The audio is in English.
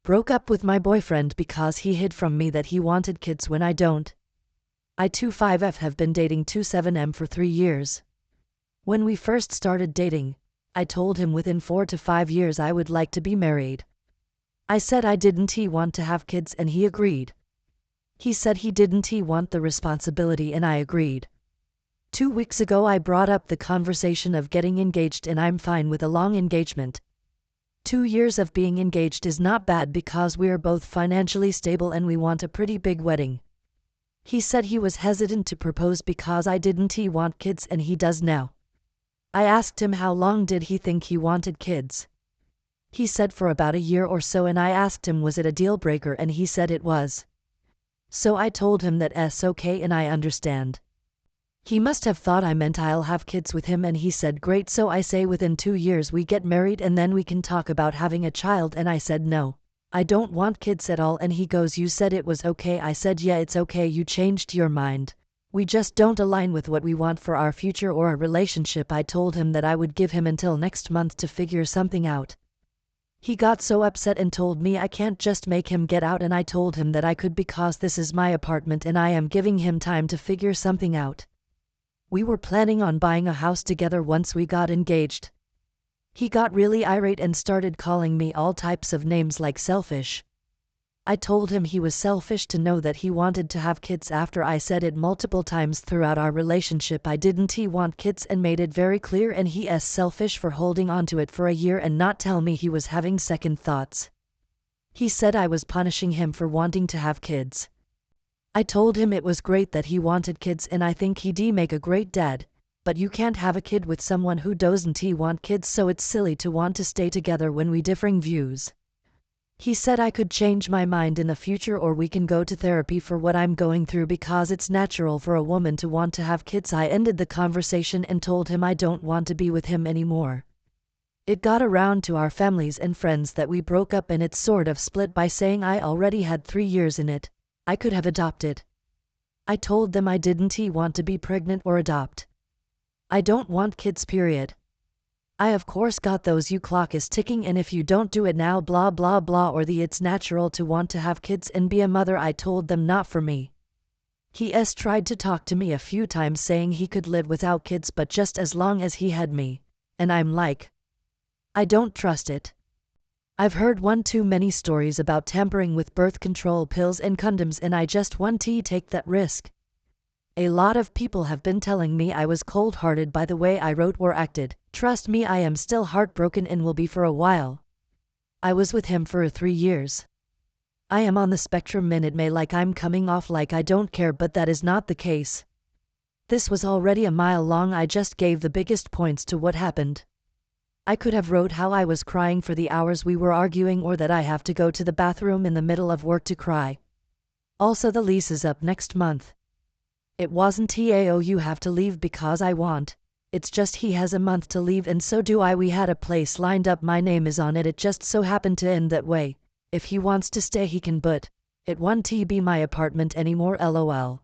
Broke up with my boyfriend because he hid from me that he wanted kids when I don't. I 25F have been dating 27M for 3 years. When we first started dating, I told him within 4 to 5 years I would like to be married. I said I didn't he want to have kids and he agreed. He said he didn't he want the responsibility and I agreed. 2 weeks ago I brought up the conversation of getting engaged and I'm fine with a long engagement. 2 years of being engaged is not bad because we're both financially stable and we want a pretty big wedding. He said he was hesitant to propose because I didn't he want kids and he does now. I asked him how long did he think he wanted kids. He said for about a year or so and I asked him was it a deal breaker and he said it was. So I told him that's okay and I understand. He must have thought I meant I'll have kids with him and he said great, so I say within 2 years we get married and then we can talk about having a child and I said no, I don't want kids at all and he goes you said it was okay. I said yeah it's okay, you changed your mind. We just don't align with what we want for our future or a relationship. I told him that I would give him until next month to figure something out. He got so upset and told me I can't just make him get out and I told him that I could because this is my apartment and I am giving him time to figure something out. We were planning on buying a house together once we got engaged. He got really irate and started calling me all types of names like selfish. I told him he was selfish to know that he wanted to have kids after I said it multiple times throughout our relationship I didn't he want kids and made it very clear and he's selfish for holding on to it for a year and not tell me he was having second thoughts. He said I was punishing him for wanting to have kids. I told him it was great that he wanted kids and I think he'd make a great dad, but you can't have a kid with someone who doesn't he want kids, so it's silly to want to stay together when we differing views. He said I could change my mind in the future or we can go to therapy for what I'm going through because it's natural for a woman to want to have kids. I ended the conversation and told him I don't want to be with him anymore. It got around to our families and friends that we broke up and it's sort of split by saying I already had 3 years in it. I could have adopted. I told them I didn't want to be pregnant or adopt. I don't want kids, period. I of course got those you clock is ticking and if you don't do it now blah blah blah or the it's natural to want to have kids and be a mother. I told them not for me. He's tried to talk to me a few times saying he could live without kids but just as long as he had me, and I'm like, I don't trust it. I've heard one too many stories about tampering with birth control pills and condoms and I just want to take that risk. A lot of people have been telling me I was cold-hearted by the way I wrote or acted. Trust me, I am still heartbroken and will be for a while. I was with him for 3 years. I am on the spectrum and it may like I'm coming off like I don't care, but that is not the case. This was already a mile long. I just gave the biggest points to what happened. I could have wrote how I was crying for the hours we were arguing or that I have to go to the bathroom in the middle of work to cry. Also the lease is up next month. It wasn't "oh you have to leave because I want." It's just he has a month to leave and so do I. We had a place lined up, my name is on it. It just so happened to end that way. If he wants to stay he can, but it won't be my apartment anymore, lol.